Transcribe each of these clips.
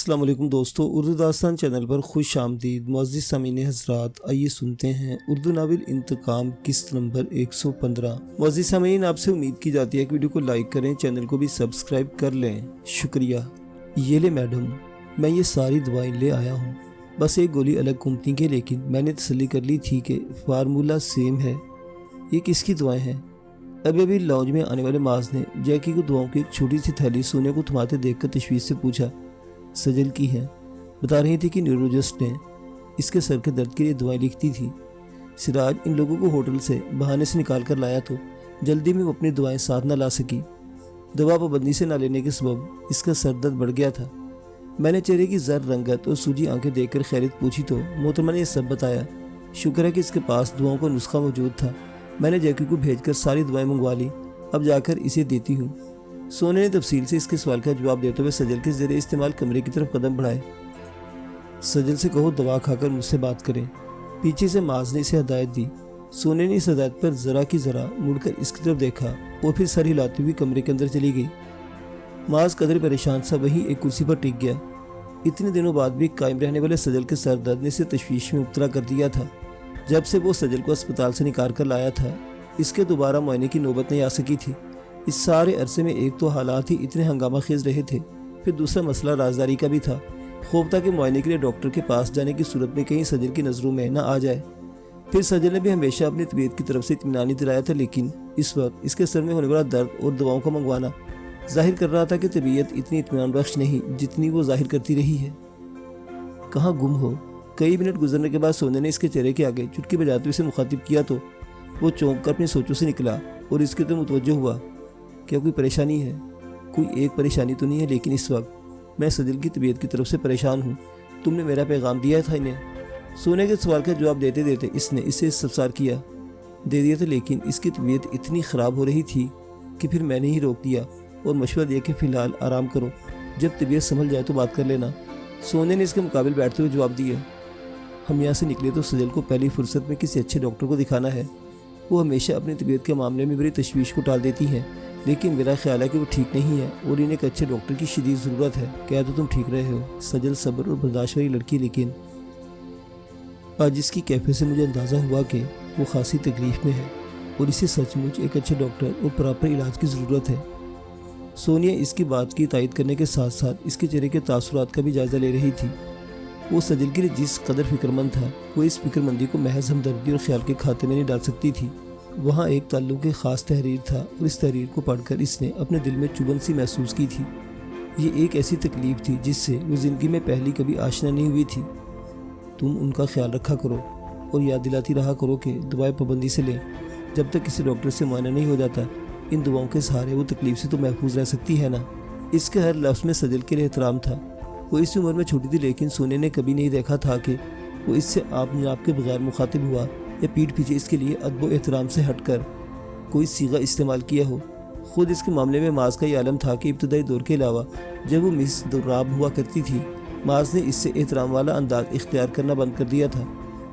السلام علیکم دوستو، اردو داستان چینل پر خوش آمدید معزز سامعین حضرات۔ آئیے سنتے ہیں اردو ناول انتقام قسط نمبر 115۔ معزز سامعین، آپ سے امید کی جاتی ہے کہ ویڈیو کو لائک کریں، چینل کو بھی سبسکرائب کر لیں، شکریہ۔ یہ لے میڈم، میں یہ ساری دوائیں لے آیا ہوں، بس ایک گولی الگ کمپنی کے، لیکن میں نے تسلی کر لی تھی کہ فارمولہ سیم ہے۔ یہ کس کی دوائیں ہیں؟ ابھی لاؤنج میں آنے والے معاذ نے جیکی کو دواؤں کی ایک چھوٹی سی تھیلی سونے کو تھماتے دیکھ کر تشویش سے پوچھا۔ سجل کی ہیں، بتا رہی تھی کہ نیورولوجسٹ نے اس کے سر کے درد کے لیے دوائیں لکھتی تھی۔ سراج ان لوگوں کو ہوٹل سے بہانے سے نکال کر لایا تو جلدی میں وہ اپنی دوائیں ساتھ نہ لا سکی۔ دوا پابندی سے نہ لینے کے سبب اس کا سر درد بڑھ گیا تھا۔ میں نے چہرے کی زرد رنگت اور سوجی آنکھیں دیکھ کر خیریت پوچھی تو محترمہ نے یہ سب بتایا۔ شکر ہے کہ اس کے پاس دواؤں کا نسخہ موجود تھا، میں نے جیکی کو بھیج کر ساری دوائیں منگوا لی، اب جا کر اسے دیتی ہوں۔ سونے نے تفصیل سے اس کے سوال کا جواب دیتے ہوئے سجل کے زیر استعمال کمرے کی طرف قدم بڑھائے۔ سجل سے کہو دوا کھا کر مجھ سے بات کریں، پیچھے سے معاذ نے اسے ہدایت دی۔ سونے نے اس ہدایت پر ذرا کی ذرا مڑ کر اس کی طرف دیکھا اور پھر سر ہلاتی ہوئی کمرے کے اندر چلی گئی۔ معاذ قدر پریشان سا وہیں ایک کرسی پر ٹک گیا۔ اتنے دنوں بعد بھی قائم رہنے والے سجل کے سر درد نے اسے تشویش میں مبتلا کر دیا تھا۔ جب سے وہ سجل کو اسپتال سے نکال کر لایا تھا، اس کے دوبارہ معائنے کی نوبت نہیں آ سکی تھی۔ اس سارے عرصے میں ایک تو حالات ہی اتنے ہنگامہ خیز رہے تھے، پھر دوسرا مسئلہ رازداری کا بھی تھا۔ خوف تھا کہ معائنے کے لیے ڈاکٹر کے پاس جانے کی صورت میں کہیں سجل کی نظروں میں نہ آ جائے۔ پھر سجل نے بھی ہمیشہ اپنی طبیعت کی طرف سے اطمینان دلایا تھا، لیکن اس وقت اس کے سر میں ہونے والا درد اور دواؤں کا منگوانا ظاہر کر رہا تھا کہ طبیعت اتنی اطمینان بخش نہیں جتنی وہ ظاہر کرتی رہی ہے۔ کہاں گم ہو؟ کئی منٹ گزرنے کے بعد سونے نے اس کے چہرے کے آگے چٹکی بجاتے ہوئے اسے مخاطب کیا تو وہ چونک کر اپنی سوچوں سے نکلا اور اس کی طرف متوجہ ہوا۔ کیا کوئی پریشانی ہے؟ کوئی ایک پریشانی تو نہیں ہے، لیکن اس وقت میں سجل کی طبیعت کی طرف سے پریشان ہوں۔ تم نے میرا پیغام دیا تھا انہیں؟ سونے کے سوال کا جواب دیتے دیتے اس نے اسے استفسار کیا۔ دے دیا تھا، لیکن اس کی طبیعت اتنی خراب ہو رہی تھی کہ پھر میں نے ہی روک دیا اور مشورہ دیا کہ فی الحال آرام کرو، جب طبیعت سنبھل جائے تو بات کر لینا۔ سونے نے اس کے مقابل بیٹھتے ہوئے جواب دیا۔ ہم یہاں سے نکلے تو سجل کو پہلی فرصت میں کسی اچھے ڈاکٹر کو دکھانا ہے۔ وہ ہمیشہ اپنی طبیعت کے معاملے میں بڑی تشویش کو ٹال دیتی ہیں، لیکن میرا خیال ہے کہ وہ ٹھیک نہیں ہے اور انہیں ایک اچھے ڈاکٹر کی شدید ضرورت ہے۔ کیا تو تم ٹھیک رہے ہو؟ سجل صبر اور برداشت والی لڑکی، لیکن آج اس کی کیفیت سے مجھے اندازہ ہوا کہ وہ خاصی تکلیف میں ہے اور اسے سچ مچ ایک اچھے ڈاکٹر اور پراپر علاج کی ضرورت ہے۔ سونیا اس کی بات کی تائید کرنے کے ساتھ ساتھ اس کے چہرے کے تاثرات کا بھی جائزہ لے رہی تھی۔ وہ سجل کے لیے جس قدر فکر مند تھا، وہ اس فکر مندی کو محض ہمدردی اور خیال کے کھاتے میں نہیں ڈال سکتی تھی۔ وہاں ایک تعلق کی خاص تحریر تھا اور اس تحریر کو پڑھ کر اس نے اپنے دل میں چبھن سی محسوس کی تھی۔ یہ ایک ایسی تکلیف تھی جس سے وہ زندگی میں پہلی کبھی آشنا نہیں ہوئی تھی۔ تم ان کا خیال رکھا کرو اور یاد دلاتی رہا کرو کہ دوائیں پابندی سے لیں۔ جب تک کسی ڈاکٹر سے معائنہ نہیں ہو جاتا، ان دواؤں کے سہارے وہ تکلیف سے تو محفوظ رہ سکتی ہے نا۔ اس کے ہر لفظ میں سجل کے لیے احترام تھا۔ وہ اس عمر میں چھوٹی تھی، لیکن سونے نے کبھی نہیں دیکھا تھا کہ وہ اس سے آپ جناب کے بغیر مخاطب ہوا یا پیٹھ پیچھے اس کے لیے ادب و احترام سے ہٹ کر کوئی صیغہ استعمال کیا ہو۔ خود اس کے معاملے میں معاذ کا یہ عالم تھا کہ ابتدائی دور کے علاوہ جب وہ مس دراب ہوا کرتی تھی، معاذ نے اس سے احترام والا انداز اختیار کرنا بند کر دیا تھا۔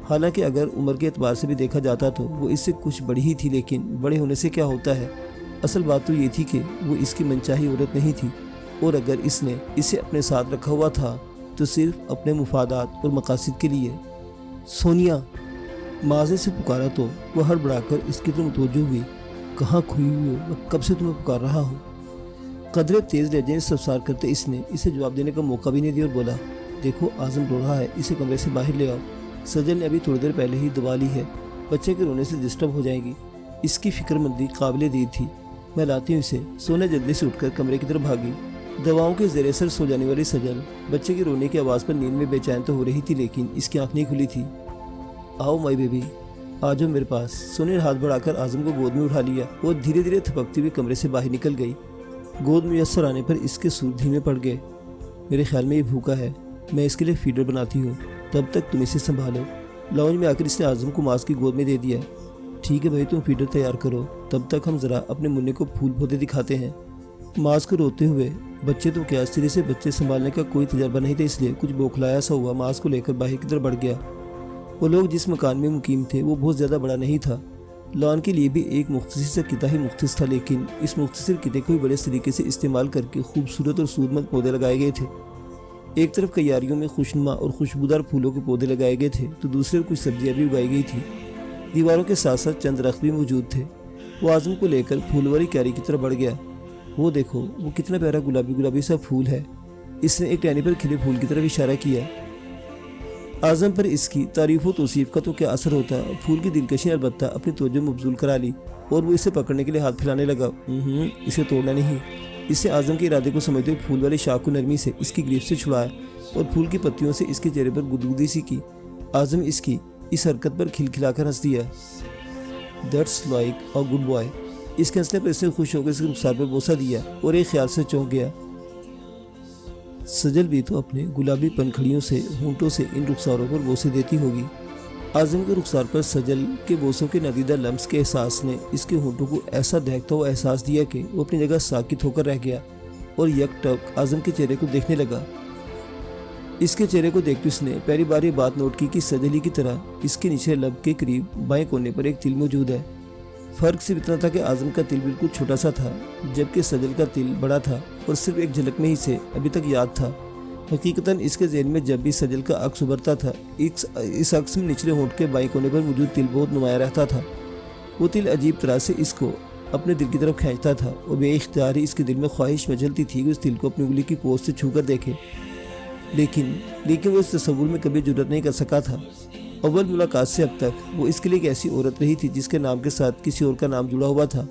حالانکہ اگر عمر کے اعتبار سے بھی دیکھا جاتا تو وہ اس سے کچھ بڑی ہی تھی، لیکن بڑے ہونے سے کیا ہوتا ہے؟ اصل بات تو یہ تھی کہ وہ اس کی منچاہی عورت نہیں تھی، اور اگر اس نے اسے اپنے ساتھ رکھا ہوا تھا تو صرف اپنے مفادات اور مقاصد کے لیے۔ سونیا! معاذ نے اسے پکارا تو وہ ہڑبڑا کر اس کی طرف متوجہ ہوئی۔ کہاں کھوئی ہوئی ہو؟ میں کب سے تمہیں پکار رہا ہوں۔ قدرے تیز لہجے سے استفسار کرتے اس نے اسے جواب دینے کا موقع بھی نہیں دیا اور بولا، دیکھو اعظم رو رہا ہے، اسے کمرے سے باہر لے آؤ۔ سجل نے ابھی تھوڑی دیر پہلے ہی دوا لی ہے، بچے کے رونے سے ڈسٹرب ہو جائے گی۔ اس کی فکر مندی قابل دید تھی۔ میں لاتی ہوں اسے۔ سونے جلدی سے اٹھ کر کمرے کی طرف بھاگی۔ دواؤں کے زیر اثر سو جانے والی سجل بچے کے رونے کی آواز پر نیند میں بے چین تو ہو رہی تھی، لیکن اس کی آنکھ نہیں کھلی تھی۔ آؤ مائی بیبی، آ جاؤ میرے پاس۔ سونے نے ہاتھ بڑھا کر اعظم کو گود میں اٹھا لیا اور دھیرے دھیرے تھپکتی ہوئی کمرے سے باہر نکل گئی۔ گود میسر آنے پر اس کے سور دھیمے پڑ گئے۔ میرے خیال میں یہ بھوکا ہے، میں اس کے لیے فیڈر بناتی ہوں، تب تک تم اسے سنبھالو۔ لاؤنج میں آ کر اس نے اعظم کو معاذ کی گود میں دے دیا۔ ٹھیک ہے بھائی، تم فیڈر تیار کرو، تب تک ہم ذرا اپنے منع کو پھول پودے دکھاتے ہیں۔ معاذ کو روتے ہوئے، بچے تو کیا سرے سے بچے سنبھالنے کا کوئی تجربہ نہیں تھا، اس لیے کچھ بوکھلایا سا ہوا معاذ کو لے کر باہر کی طرف بڑھ گیا۔ وہ لوگ جس مکان میں مقیم تھے وہ بہت زیادہ بڑا نہیں تھا۔ لان کے لیے بھی ایک مختصر سا قطعہ ہی مختص تھا، لیکن اس مختصر قطعے کو بڑے طریقے سے استعمال کر کے خوبصورت اور سودمند پودے لگائے گئے تھے۔ ایک طرف کیاریوں میں خوشنما اور خوشبودار پھولوں کے پودے لگائے گئے تھے تو دوسرے کچھ سبزیاں بھی اگائی گئی تھیں۔ دیواروں کے ساتھ ساتھ چند درخت بھی موجود تھے۔ وہ اعظم کو لے کر پھول والی کیاری کی طرف بڑھ گیا۔ وہ دیکھو، وہ کتنا پیارا گلابی سا پھول ہے۔ اس نے ایک ٹہنی پر کھلے پھول کی طرف اشارہ کیا۔ اعظم پر اس کی تعریف و توصیف کا تو کیا اثر ہوتا، پھول کی دلکشی نے البتہ اپنی توجہ مبذول کرا لی اور وہ اسے پکڑنے کے لیے ہاتھ پھیلانے لگا۔ اسے توڑنا نہیں۔ اس نے اعظم کے ارادے کو سمجھتے ہوئے پھول والی شاخ کو نرمی سے اس کی گریف سے چھڑایا اور پھول کی پتیوں سے اس کے چہرے پر گدگدی سی کی۔ اعظم اس کی اس حرکت پر کھلکھلا کر ہنس دیا۔ That's like a good boy. اس کے ہنسنے پر اس نے خوش ہو کر اس کے رخسار پر بوسہ دیا اور ایک خیال سے چونک گیا، سجل بھی تو اپنے گلابی پنکھڑیوں سے ہونٹوں سے ان رخساروں پر بوسے دیتی ہوگی۔ اعظم کے رخسار پر سجل کے بوسوں کے ندیدہ لمس کے احساس نے اس کے ہونٹوں کو ایسا دہکتا ہوا احساس دیا کہ وہ اپنی جگہ ساکت ہو کر رہ گیا اور یک ٹک اعظم کے چہرے کو دیکھنے لگا۔ اس کے چہرے کو دیکھتے اس نے پہلی بار یہ بات نوٹ کی کہ سجل ہی کی طرح اس کے نیچے لب کے قریب بائیں کونے پر ایک تل موجود ہے۔ فرق صرف اتنا تھا کہ اعظم کا تل بالکل چھوٹا سا تھا جبکہ سجل کا تل بڑا تھا اور صرف ایک جھلک میں ہی سے ابھی تک یاد تھا۔ حقیقتاً اس کے ذہن میں جب بھی سجل کا عکس ابھرتا تھا اس عکس میں نچلے ہونٹ کے بائیں کونے پر موجود تل بہت نمایاں رہتا تھا۔ وہ تل عجیب طرح سے اس کو اپنے دل کی طرف کھینچتا تھا اور بے اختیار ہی اس کے دل میں خواہش مچلتی تھی کہ اس تل کو اپنی انگلی کی پوست سے چھو کر دیکھے، لیکن وہ اس تصور میں کبھی جرأت نہیں کر سکا تھا۔ اول ملاقات سے اب تک وہ اس کے لیے ایک ایسی عورت رہی تھی جس کے نام کے ساتھ کسی اور کا نام جڑا ہوا تھا۔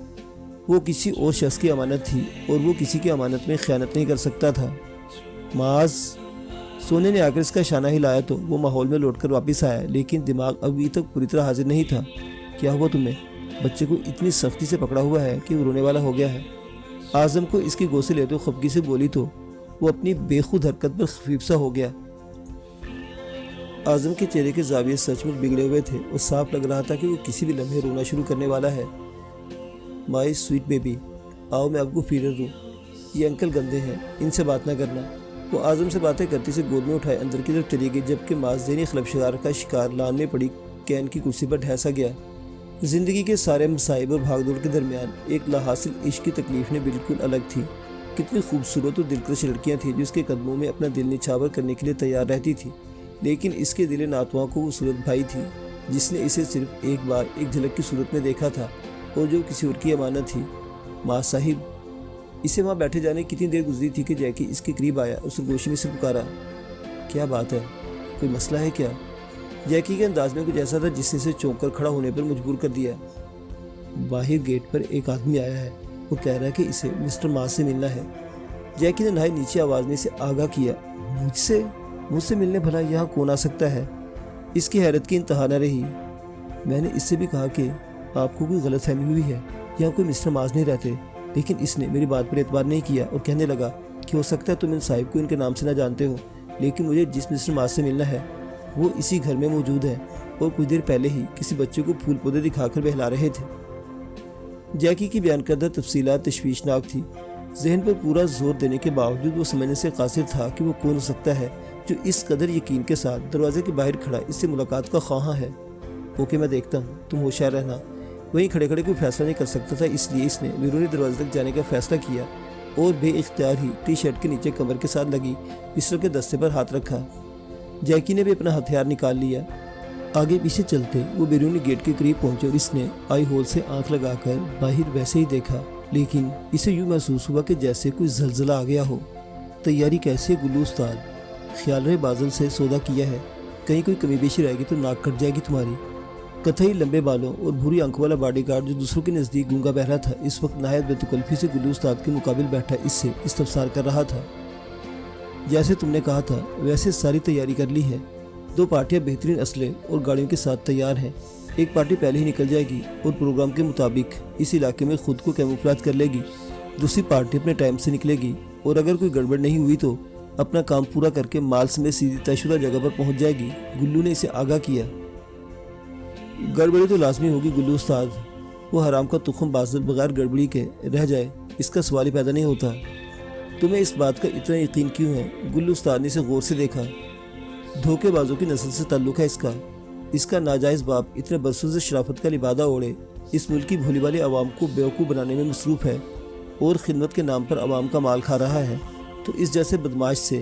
وہ کسی اور شخص کی امانت تھی اور وہ کسی کی امانت میں خیانت نہیں کر سکتا تھا۔ معاذ! سونے نے آ کر اس کا شانہ ہلایا تو وہ ماحول میں لوٹ کر واپس آیا، لیکن دماغ ابھی تک پوری طرح حاضر نہیں تھا۔ کیا ہوا تمہیں؟ بچے کو اتنی سختی سے پکڑا ہوا ہے کہ وہ رونے والا ہو گیا ہے۔ اعظم کو اس کی گود سے لیتے ہوئے خفگی سے بولی تو وہ اپنی بے خود حرکت پر خفیف سا ہو گیا۔ اعظم کے چہرے کے زاویے سچ مچ بگڑے ہوئے تھے اور صاف لگ رہا تھا کہ وہ کسی بھی لمحے رونا شروع کرنے والا ہے۔ مائی سویٹ بیبی، آؤ میں آپ کو فیڈر دوں۔ یہ انکل گندے ہیں، ان سے بات نہ کرنا۔ وہ اعظم سے باتیں کرتی سے گود میں اٹھائے اندر کی طرف چلی گئی جبکہ معاذ ذہنی خلفشار کا شکار لان میں پڑی کین کی کرسی پر ڈھیسا گیا۔ زندگی کے سارے مصائب اور بھاگ دوڑ کے درمیان ایک لاحاصل عشق کی تکلیف نے بالکل الگ تھی۔ کتنی خوبصورت اور دلکش لڑکیاں تھیں جو اس کے قدموں میں اپنا دل نچھاور کرنے کے لیے تیار رہتی تھی، لیکن اس کے دل ناتواں کو وہ صورت بھائی تھی جس نے اسے صرف ایک بار ایک جھلک کی صورت میں دیکھا تھا اور جو کسی اور کی امانت تھی۔ ماں صاحب! اسے وہاں بیٹھے جانے کتنی دیر گزری تھی کہ جیکی اس کے قریب آیا، اس سرگوشی میں سے پکارا، کیا بات ہے؟ کوئی مسئلہ ہے کیا؟ جیکی کے انداز میں کچھ ایسا تھا جس نے اسے چونک کر کھڑا ہونے پر مجبور کر دیا۔ باہر گیٹ پر ایک آدمی آیا ہے، وہ کہہ رہا ہے کہ اسے مسٹر معاذ سے ملنا ہے۔ جیکی نے نہائی نیچے آواز میں اسے آگاہ کیا۔ مجھ سے ملنے بھلا یہاں کون آ سکتا ہے؟ اس کی حیرت کی انتہا نہ رہی۔ میں نے اس سے بھی کہا کہ آپ کو کوئی غلط فہمی ہوئی ہے، یہاں کوئی مسٹر معاذ نہیں رہتے، لیکن اس نے میری بات پر اعتبار نہیں کیا اور کہنے لگا کہ ہو سکتا ہے تم ان صاحب کو ان کے نام سے نہ جانتے ہو، لیکن مجھے جس مسٹر معاذ سے ملنا ہے وہ اسی گھر میں موجود ہے اور کچھ دیر پہلے ہی کسی بچے کو پھول پودے دکھا کر بہلا رہے تھے۔ جیکی کی بیان کردہ تفصیلات تشویشناک تھی۔ ذہن پر پورا زور دینے کے باوجود وہ سمجھنے سے قاصر تھا کہ وہ کون ہو سکتا ہے جو اس قدر یقین کے ساتھ دروازے کے باہر کھڑا اس سے ملاقات کا خواہاں ہے۔ اوکے، میں دیکھتا ہوں، تم ہوشیار رہنا۔ وہیں کھڑے کھڑے کوئی فیصلہ نہیں کر سکتا تھا، اس لیے اس نے بیرونی دروازے تک جانے کا فیصلہ کیا اور بے اختیار ہی ٹی شرٹ کے نیچے کمر کے ساتھ لگی پسٹل کے دستے پر ہاتھ رکھا۔ جیکی نے بھی اپنا ہتھیار نکال لیا۔ آگے پیچھے چلتے وہ بیرونی گیٹ کے قریب پہنچے اور اس نے آئی ہول سے آنکھ لگا کر باہر ویسے ہی دیکھا، لیکن اسے یوں محسوس ہوا کہ جیسے کوئی زلزلہ آ گیا ہو۔ تیاری کیسی ہے گلو استاد؟ خیال رہے بازل سے سودا کیا ہے، کہیں کوئی کمی بیشی رہے گی تو ناک کٹ جائے گی تمہاری۔ کتھئی لمبے بالوں اور بھوری آنکھوں والا باڈی گارڈ جو دوسروں کے نزدیک گونگا بہرا تھا اس وقت نہایت بے تکلفی سے گلو استاد کے مقابل بیٹھا اس سے استفسار کر رہا تھا۔ جیسے تم نے کہا تھا ویسے ساری تیاری کر لی ہے، 2 پارٹیاں بہترین اسلحے اور گاڑیوں کے ساتھ تیار ہیں۔ ایک پارٹی پہلے ہی نکل جائے گی اور پروگرام کے مطابق اس علاقے میں خود کو کیموفلاج کر لے گی، دوسری پارٹی اپنے ٹائم سے نکلے گی اور اگر کوئی گڑبڑ نہیں ہوئی تو اپنا کام پورا کر کے مال سمیت سیدھی طے شدہ جگہ پر پہنچ جائے گی۔ گلو نے اسے آگاہ کیا۔ گڑبڑی تو لازمی ہوگی گلو استاد، وہ حرام کا تخم بازل بغیر گڑبڑی کے رہ جائے اس کا سوال ہی پیدا نہیں ہوتا۔ تمہیں اس بات کا اتنا یقین کیوں ہے؟ گلو استاد نے اسے غور سے دیکھا۔ دھوکے بازوں کی نسل سے تعلق ہے اس کا ناجائز باپ اتنے برسوں سے شرافت کا لبادہ اوڑے اس ملک کی بھولی والی عوام کو بیوقوف بنانے میں مصروف ہے اور خدمت کے نام پر عوام کا مال کھا رہا ہے، تو اس جیسے بدماش سے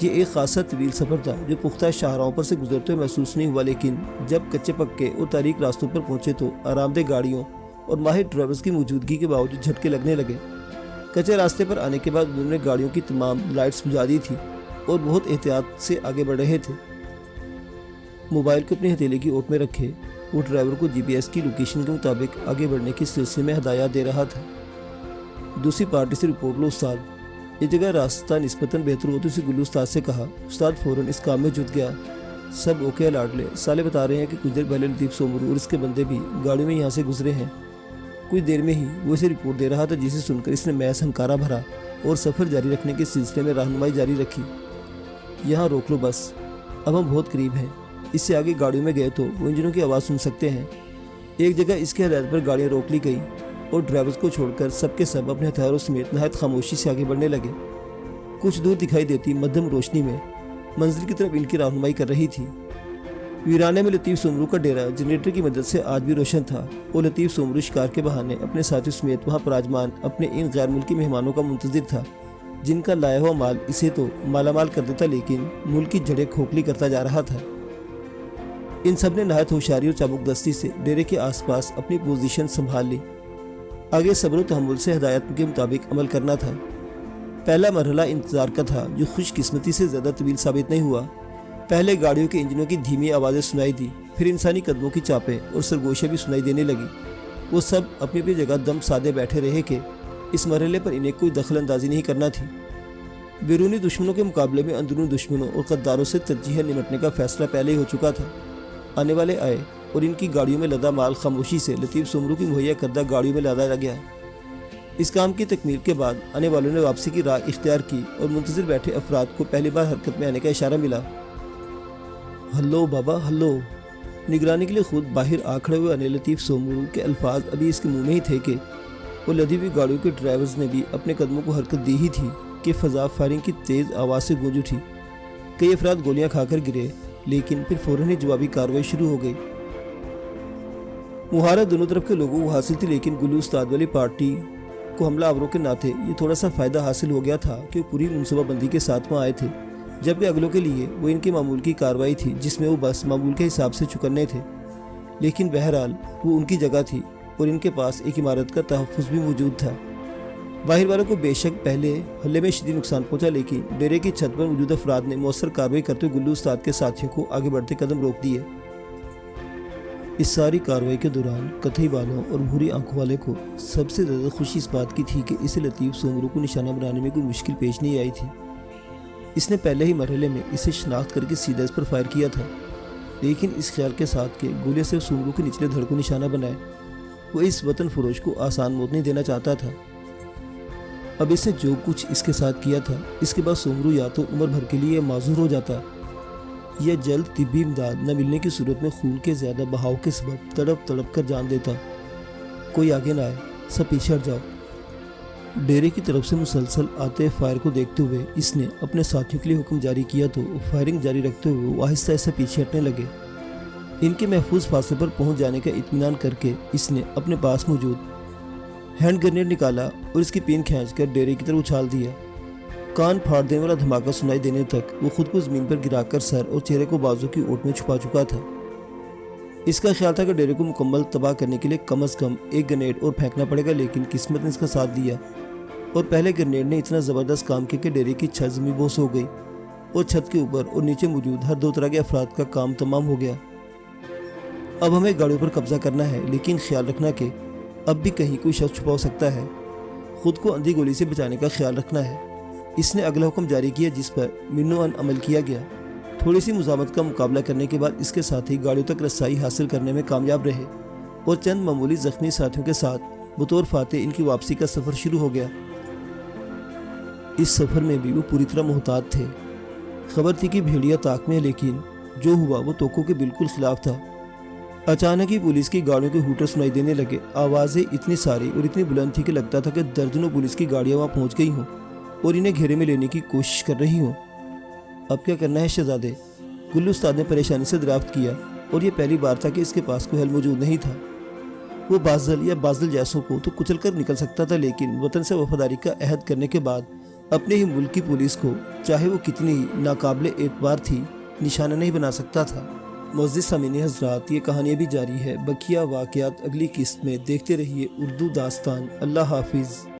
یہ ایک خاصا طویل سفر تھا جو پختہ شاہراہوں پر سے گزرتے ہوئے محسوس نہیں ہوا، لیکن جب کچے پکے اور تاریک راستوں پر پہنچے تو آرام دہ گاڑیوں اور ماہر ڈرائیورز کی موجودگی کے باوجود جھٹکے لگنے لگے۔ کچے راستے پر آنے کے بعد انہوں نے گاڑیوں کی تمام لائٹس بجھا دی تھی اور بہت احتیاط سے آگے بڑھ رہے تھے۔ موبائل کو اپنی ہتھیلی کی اوٹ میں رکھے وہ ڈرائیور کو جی پی ایس کی لوکیشن کے مطابق آگے بڑھنے کے سلسلے میں ہدایات دے رہا تھا۔ دوسری پارٹی سے رپورٹ لو استاد، یہ جگہ راستہ نسبتاً بہتر ہو تو اسے گلو استاد سے کہا۔ استاد فوراً اس کام میں جت گیا۔ سب اوکے لاڈلے، سالے بتا رہے ہیں کہ کچھ دیر پہلے لطیف سومرو اور اس کے بندے بھی گاڑیوں میں یہاں سے گزرے ہیں۔ کچھ دیر میں ہی وہ اسے رپورٹ دے رہا تھا، جسے سن کر اس نے محض ہنکارا بھرا اور سفر جاری رکھنے کے سلسلے میں رہنمائی جاری رکھی۔ یہاں روک لو بس، اب ہم بہت قریب ہیں۔ اس سے آگے گاڑیوں میں گئے تو وہ انجنوں کی آواز سن سکتے ہیں۔ ایک جگہ اس کے ہدایت پر گاڑیاں روک لی گئی اور ڈرائیورز کو چھوڑ کر سب کے سب اپنے ہتھیاروں سمیت نہایت خاموشی سے آگے بڑھنے لگے۔ کچھ دور دکھائی دیتی مدھم روشنی میں منزل کی طرف ان کی رہنمائی کر رہی تھی۔ ویرانے میں لطیف سومرو کا ڈیرا جنریٹر کی مدد سے آج بھی روشن تھا اور لطیف سومرو شکار کے بہانے اپنے ساتھیوں سمیت وہاں پراجمان اپنے ان غیر ملکی مہمانوں کا منتظر تھا، جن کا لایا ہوا مال اسے تو مالا مال کر دیتا لیکن ملک کی جڑیں کھوکھلی کرتا جا رہا تھا۔ ان سب نے نہایت ہوشیاری اور چابک دستی سے ڈیرے کے آس پاس اپنی پوزیشن سنبھال لی۔ آگے صبر و تحمل سے ہدایت کے مطابق عمل کرنا تھا۔ پہلا مرحلہ انتظار کا تھا، جو خوش قسمتی سے زیادہ طویل ثابت نہیں ہوا۔ پہلے گاڑیوں کے انجنوں کی دھیمی آوازیں سنائی دی، پھر انسانی قدموں کی چاپیں اور سرگوشیاں بھی سنائی دینے لگی۔ وہ سب اپنی اپنی جگہ دم سادے بیٹھے رہے کہ اس مرحلے پر انہیں کوئی دخل اندازی نہیں کرنا تھی۔ بیرونی دشمنوں کے مقابلے میں اندرونی دشمنوں اور غداروں سے ترجیحاً نمٹنے کا فیصلہ پہلے ہی ہو چکا تھا۔ آنے والے آئے اور ان کی گاڑیوں میں لدا مال خاموشی سے لطیف سومرو کی مہیا کردہ گاڑیوں میں لادا گیا۔ اس کام کی تکمیل کے بعد آنے والوں نے واپسی کی راہ اختیار کی اور منتظر بیٹھے افراد کو پہلی بار حرکت میں آنے کا اشارہ ملا۔ ہلو بابا ہلو، نگرانی کے لیے خود باہر آ کھڑے ہوئے آنے لطیف سومرو کے الفاظ ابھی اس کے منہ میں ہی تھے کہ وہ لدی ہوئی گاڑیوں کے ڈرائیورز نے بھی اپنے قدموں کو حرکت دی ہی تھی کہ فضا فائرنگ کی تیز آواز سے گونج اٹھی۔ کئی افراد گولیاں کھا کر گرے، لیکن پھر فوراً ہی جوابی کارروائی شروع ہو گئی۔ مہارت دونوں طرف کے لوگوں کو حاصل تھی، لیکن گلو استاد والی پارٹی کو حملہ آوروں کے ناطے یہ تھوڑا سا فائدہ حاصل ہو گیا تھا کہ وہ پوری منصوبہ بندی کے ساتھ وہاں آئے تھے، جبکہ اگلوں کے لیے وہ ان کے معمول کی کارروائی تھی جس میں وہ بس معمول کے حساب سے چکنے تھے۔ لیکن بہرحال وہ ان کی جگہ تھی اور ان کے پاس ایک عمارت کا تحفظ بھی موجود تھا۔ باہر والوں کو بے شک پہلے حملے میں شدید نقصان پہنچا، لیکن ڈیرے کی چھت پر موجود افراد نے مؤثر کارروائی کرتے ہوئے گلو استاد کے ساتھیوں کو آگے بڑھتے قدم روک دیے۔ اس ساری کارروائی کے دوران کتھئی بالوں اور بھوری آنکھوں والے کو سب سے زیادہ خوشی اس بات کی تھی کہ اسے لطیف سومرو کو نشانہ بنانے میں کوئی مشکل پیش نہیں آئی تھی۔ اس نے پہلے ہی مرحلے میں اسے شناخت کر کے سیدھا اس پر فائر کیا تھا، لیکن اس خیال کے ساتھ کہ گولیاں سے سومرو کے نچلے دھڑ کو نشانہ بنائے، وہ اس وطن فروش کو آسان موت نہیں دینا چاہتا تھا۔ اب اس نے جو کچھ اس کے ساتھ کیا تھا، اس کے بعد سومرو یا تو عمر بھر کے لیے معذور ہو جاتا یا جلد طبی امداد نہ ملنے کی صورت میں خون کے زیادہ بہاؤ کے سبب تڑپ تڑپ کر جان دیتا۔ کوئی آگے نہ آئے، سب پیچھے ہٹ جاؤ۔ ڈیرے کی طرف سے مسلسل آتے فائر کو دیکھتے ہوئے اس نے اپنے ساتھیوں کے لیے حکم جاری کیا تو فائرنگ جاری رکھتے ہوئے وہ آہستہ آہستہ پیچھے ہٹنے لگے۔ ان کے محفوظ فاصلے پر پہنچ جانے کا اطمینان کر کے اس نے اپنے پاس موجود ہینڈ گرنیڈ نکالا اور اس کی پین کھینچ کر ڈیرے کی طرف اچھال دیا۔ کان پھاڑ دینے والا دھماکہ سنائی دینے تک وہ خود کو زمین پر گرا کر سر اور چہرے کو بازو کی اوٹ میں چھپا چکا تھا۔ اس کا خیال تھا کہ ڈیرے کو مکمل تباہ کرنے کے لیے کم از کم ایک گرنیڈ اور پھینکنا پڑے گا، لیکن قسمت نے اس کا ساتھ دیا اور پہلے گرنیڈ نے اتنا زبردست کام کیا کہ ڈیرے کی چھت زمین بوس ہو گئی اور چھت کے اوپر اور نیچے موجود ہر دو طرح کے افراد کا کام تمام ہو گیا۔ اب ہمیں گاڑیوں پر قبضہ کرنا ہے، لیکن خیال رکھنا کہ اب بھی کہیں کوئی شخص چھپا ہو سکتا ہے۔ خود کو اندھی گولی سے بچانے کا خیال رکھنا ہے۔ اس نے اگلا حکم جاری کیا جس پر منو ان عمل کیا گیا۔ تھوڑی سی مزاحمت کا مقابلہ کرنے کے بعد اس کے ساتھی گاڑیوں تک رسائی حاصل کرنے میں کامیاب رہے اور چند معمولی زخمی ساتھیوں کے ساتھ بطور فاتح ان کی واپسی کا سفر شروع ہو گیا۔ اس سفر میں بھی وہ پوری طرح محتاط تھے۔ خبر تھی کہ بھیڑیا طاق میں ہے، لیکن جو ہوا وہ توقع کے بالکل خلاف تھا۔ اچانک ہی پولیس کی گاڑیوں کے ہوٹر سنائی دینے لگے۔ آوازیں اتنی ساری اور اتنی بلند تھی کہ لگتا تھا کہ درجنوں پولیس کی گاڑیاں وہاں پہنچ گئی ہوں اور انہیں گھیرے میں لینے کی کوشش کر رہی ہوں۔ اب کیا کرنا ہے شہزادے؟ گلو استاد نے پریشانی سے دریافت کیا، اور یہ پہلی بار تھا کہ اس کے پاس کوئی حل موجود نہیں تھا۔ وہ بازل یا بازل جیسوں کو تو کچل کر نکل سکتا تھا، لیکن وطن سے وفاداری کا عہد کرنے کے بعد اپنے ہی ملک کی پولیس کو چاہے وہ کتنی ناقابل اعتبار تھی نشانہ نہیں بنا سکتا تھا۔ معزز سامعین حضرات، یہ کہانی بھی جاری ہے، بقیہ واقعات اگلی قسط میں دیکھتے رہیے اردو داستان۔ اللہ حافظ۔